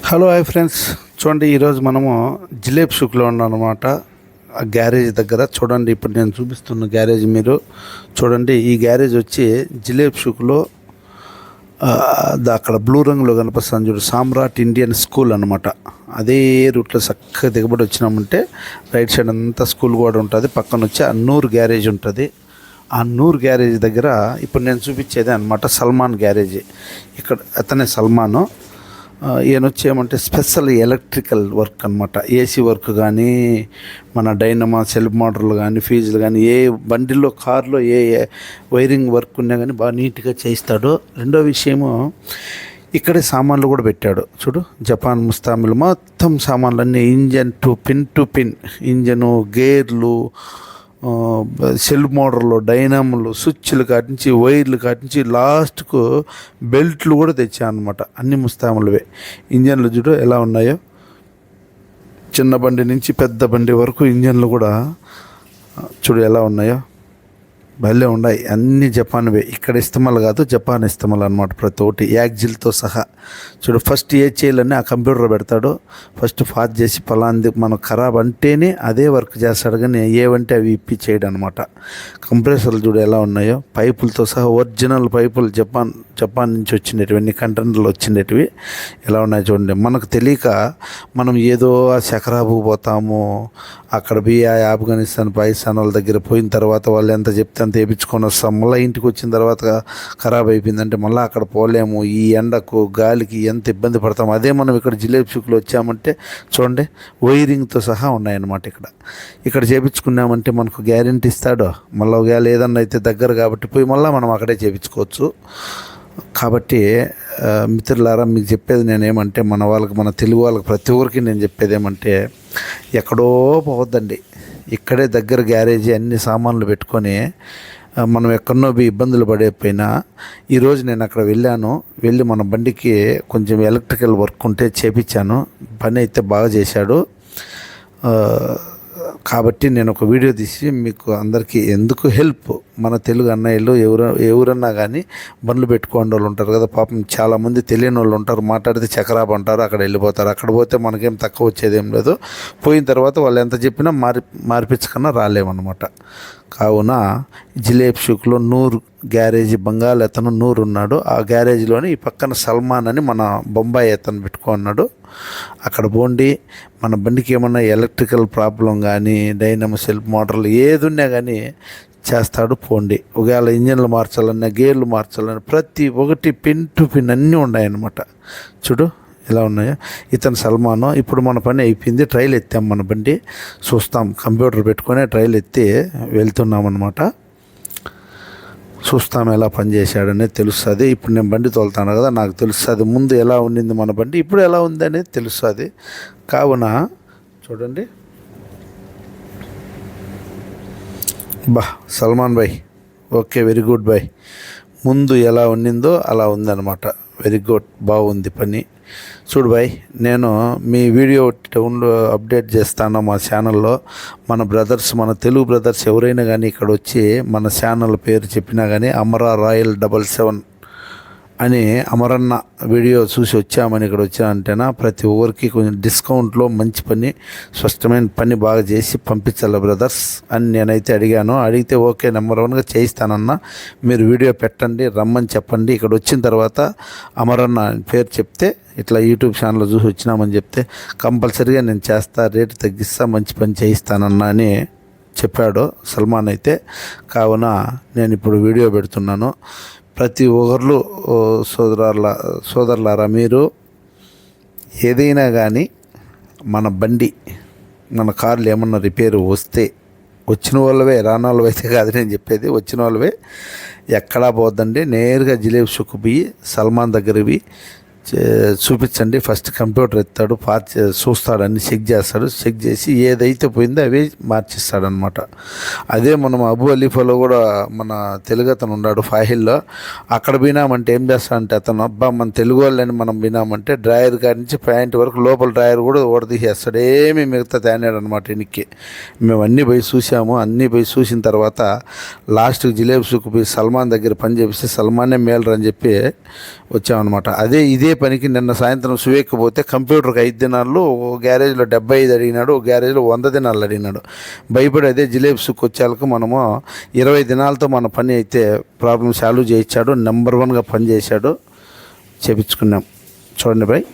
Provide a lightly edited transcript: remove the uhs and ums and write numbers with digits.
Hello hi friends, చూడండి ఈరోజు మనము జిలేబ్ షుక్లో ఉన్నాం అనమాట. ఆ గ్యారేజ్ దగ్గర చూడండి. ఇప్పుడు నేను చూపిస్తున్న గ్యారేజ్ మీరు చూడండి. ఈ గ్యారేజ్ వచ్చి జిలేబ్ షుక్లో అక్కడ బ్లూ రంగులో కనిపిస్తుంది చూడు, సామ్రాట్ ఇండియన్ స్కూల్ అనమాట. అదే రూట్లో చక్కగా దిగబడి వచ్చినామంటే రైట్ సైడ్ అంతా స్కూల్ కూడా ఉంటుంది. పక్కన వచ్చి అన్నూరు గ్యారేజ్ ఉంటుంది. ఆ నూరు గ్యారేజ్ దగ్గర ఇప్పుడు నేను చూపించేది అనమాట సల్మాన్ గ్యారేజీ. ఇక్కడ అతనే సల్మాను. ఈయన వచ్చి ఏమంటే స్పెషల్ ఎలక్ట్రికల్ వర్క్ అనమాట. ఏసీ వర్క్ కానీ, మన డైనమా సెల్ఫ్ మోటార్లు కానీ, ఫీజులు కానీ, ఏ బండిలో కార్లో ఏ వైరింగ్ వర్క్ ఉన్నా కానీ బాగా నీట్గా చేయిస్తాడు. రెండో విషయము, ఇక్కడే సామాన్లు కూడా పెట్టాడు చూడు. జపాన్ ముస్తామిల్ మొత్తం సామాన్లన్నీ ఇంజన్ టు పిన్ ఇంజను, గేర్లు, సెల్ఫ్ మోటార్లు, డైనాములు, స్విచ్లు కాటించి, వైర్లు కాటించి, లాస్ట్కు బెల్ట్లు కూడా తెచ్చాను అనమాట. అన్ని ముస్తాములవే. ఇంజన్లు చూడు ఎలా ఉన్నాయో, చిన్న బండి నుంచి పెద్ద బండి వరకు ఇంజన్లు కూడా చూడు ఎలా ఉన్నాయో, భలే ఉన్నాయి. అన్ని జపాన్వే. ఇక్కడ ఇస్తమాలు కాదు, జపాన్ ఇస్తమాలు అనమాట. ప్రతి ఒక్కటి యాక్జిల్తో సహా చూడు. ఫస్ట్ ఏ చేయాలని ఆ కంప్యూటర్ పెడతాడు. ఫస్ట్ ఫాస్ట్ చేసి పలాంది మనకు ఖరాబ్ అంటేనే అదే వర్క్ చేస్తాడు, కానీ ఏవంటే అవి ఇప్పి చేయడం అనమాట. కంప్రెసర్లు చూడు ఎలా ఉన్నాయో, పైపులతో సహా ఒరిజినల్ పైపులు జపాన్ నుంచి వచ్చినవి, అన్ని కంటైనర్లు వచ్చినవి ఎలా ఉన్నాయి చూడండి. మనకు తెలియక మనం ఏదో చక్రాబు పోతాము. అక్కడ ఆఫ్ఘనిస్తాన్, పాకిస్తాన్ వాళ్ళ దగ్గర పోయిన తర్వాత వాళ్ళు ఎంత చెప్తే అంత వేయించుకొని వస్తాం. మళ్ళీ ఇంటికి వచ్చిన తర్వాత ఖరాబ్ అయిపోయిందంటే మళ్ళీ అక్కడ పోలేము. ఈ ఎండకు గాలికి ఎంత ఇబ్బంది పడతాము. అదే మనం ఇక్కడ జిలేబీ షుక్లో వచ్చామంటే చూడండి, వైరింగ్తో సహా ఉన్నాయన్నమాట. ఇక్కడ చేయించుకున్నామంటే మనకు గ్యారెంటీ ఇస్తాడు. మళ్ళీ ఒకవేళ ఏదన్నా అయితే దగ్గర కాబట్టి పోయి మళ్ళీ మనం అక్కడే చేయించుకోవచ్చు. కాబట్టి మిత్రులారా, మీకు చెప్పేది నేనేమంటే, మన తెలుగు వాళ్ళకి ప్రతి ఒక్కరికి నేను చెప్పేది ఏమంటే, ఎక్కడో పోవద్దండి. ఇక్కడే దగ్గర గ్యారేజీ అన్ని సామాన్లు పెట్టుకొని మనం ఎక్కడనో ఇబ్బందులు పడేపోయినా, ఈరోజు నేను అక్కడ వెళ్ళి మన బండికి కొంచెం ఎలక్ట్రికల్ వర్క్ ఉంటే చేపించాను. పని అయితే బాగా చేశాడు. కాబట్టి నేను ఒక వీడియో తీసి మీకు అందరికీ ఎందుకు హెల్ప్, మన తెలుగు అన్నయ్యలు ఎవరన్నా కానీ బండ్లు పెట్టుకోండి వాళ్ళు ఉంటారు కదా, పాపం చాలామంది తెలియని వాళ్ళు ఉంటారు. మాట్లాడితే చక్రాబ్ అంటారు, అక్కడ వెళ్ళిపోతారు. అక్కడ పోతే మనకేం తక్కువ వచ్చేదేం లేదు. పోయిన తర్వాత వాళ్ళు ఎంత చెప్పినా మార్పించకన్నా రాలేమన్నమాట. కావున జిలేబీ షుక్లో నూరు గ్యారేజీ బంగాల్ అతను నూరు ఉన్నాడు. ఆ గ్యారేజీలోని ఈ పక్కన సల్మాన్ అని మన బొంబాయి అతను పెట్టుకున్నాడు. అక్కడ పోండి, మన బండికి ఏమన్నా ఎలక్ట్రికల్ ప్రాబ్లం కానీ, డైనమో సెల్ఫ్ మోటార్లు ఏది ఉన్నా కానీ చేస్తాడు. పోండి. ఒకవేళ ఇంజన్లు మార్చాలన్నా, గేర్లు మార్చాలన్నా, ప్రతి ఒక్కటి పిన్ టు పిన్ అన్నీ ఉన్నాయన్నమాట. చూడు ఎలా ఉన్నాయో. ఇతను సల్మాను. ఇప్పుడు మన పని అయిపోయింది. ట్రైల్ ఎత్తాం, మన బండి చూస్తాం. కంప్యూటర్ పెట్టుకొని ట్రైల్ ఎత్తి వెళ్తున్నాం అన్నమాట. చూస్తాం ఎలా పనిచేశాడనేది తెలుస్తుంది. ఇప్పుడు నేను బండి తోలుతాను కదా, నాకు తెలుస్తుంది ముందు ఎలా ఉండింది మన బండి, ఇప్పుడు ఎలా ఉంది అనేది తెలుస్తుంది. కావున చూడండి. సల్మాన్ భాయ్, ఓకే, వెరీ గుడ్ భాయ్. ముందు ఎలా ఉండిందో అలా ఉందన్నమాట. వెరీ గుడ్, బాగుంది పని. చూడు భాయ్, నేను మీ వీడియో అప్డేట్ చేస్తాను మా ఛానల్లో. మన బ్రదర్స్, మన తెలుగు బ్రదర్స్ ఎవరైనా కానీ ఇక్కడ వచ్చి మన ఛానల్ పేరు చెప్పినా కానీ, అమరా రాయల్ 77 అని అమరన్న వీడియో చూసి వచ్చామని ఇక్కడ వచ్చానంటేనా ప్రతి ఒక్కరికి కొంచెం డిస్కౌంట్లో మంచి పని, స్పష్టమైన పని బాగా చేసి పంపించాలి బ్రదర్స్ అని నేనైతే అడిగాను. అడిగితే ఓకే, నెంబర్ 1గా చేయిస్తానన్నా, మీరు వీడియో పెట్టండి, రమ్మని చెప్పండి. ఇక్కడ వచ్చిన తర్వాత అమరన్న పేరు చెప్తే, ఇట్లా యూట్యూబ్ ఛానల్లో చూసి వచ్చినామని చెప్తే కంపల్సరీగా నేను చేస్తా, రేటు తగ్గిస్తా, మంచి పని చేయిస్తానన్నా అని చెప్పాడు సల్మాన్ అయితే. కావున నేను ఇప్పుడు వీడియో పెడుతున్నాను. ప్రతి ఒక్కరు సోదరులారా, మీరు ఏదైనా కానీ మన బండి, మన కార్లు ఏమన్నా రిపేరు వస్తే, వచ్చిన వాళ్ళవే, రాని వాళ్ళవి అయితే కాదు నేను చెప్పేది, వచ్చిన వాళ్ళవే ఎక్కడా పోద్దండి. నేరుగా జిలేబీ షుక్ పోయి సల్మాన్ దగ్గరవి చూపించండి. ఫస్ట్ కంప్యూటర్ ఎత్తాడు, చూస్తాడు, అన్ని చెక్ చేస్తాడు. చెక్ చేసి ఏదైతే పోయిందో అవే మార్చిస్తాడనమాట. అదే మనం అబు అలీఫాలో కూడా మన తెలుగు అతను ఉన్నాడు ఫాహిల్లో. అక్కడ పోయినామంటే ఏం చేస్తాడంటే అతను, మన తెలుగు వాళ్ళని మనం పోయినామంటే డ్రాయర్ కాడి నుంచి ప్యాంట్ వరకు లోపల డ్రాయర్ కూడా ఓడదీసేస్తాడు. ఏమీ మిగతా తేనాడు అనమాట. ఇనికి మేము అన్నీ పోయి చూసాము. అన్నీ పోయి చూసిన తర్వాత లాస్ట్కి జిలేబీ షుక్ పోయి సల్మాన్ దగ్గర పని చేపిస్తే సల్మానే మేలరు అని చెప్పి వచ్చామన్నమాట. ఇదే పనికి నిన్న సాయంత్రం సువేక్ పోతే కంప్యూటర్కి 5 దినాల్లో ఓ గ్యారేజ్లో 75 అడిగినాడు, ఓ గ్యారేజ్లో 100 దినాలు అడిగినాడు. భయపడి అదే జిలేబీ సుక్ వచ్చేళ్ళకు మనము 20 దినాలతో మన పని అయితే ప్రాబ్లం సాల్వ్ చేయించాడు. నెంబర్ 1గా పని చేశాడు, చేపించుకున్నాం. చూడండి బాయ్.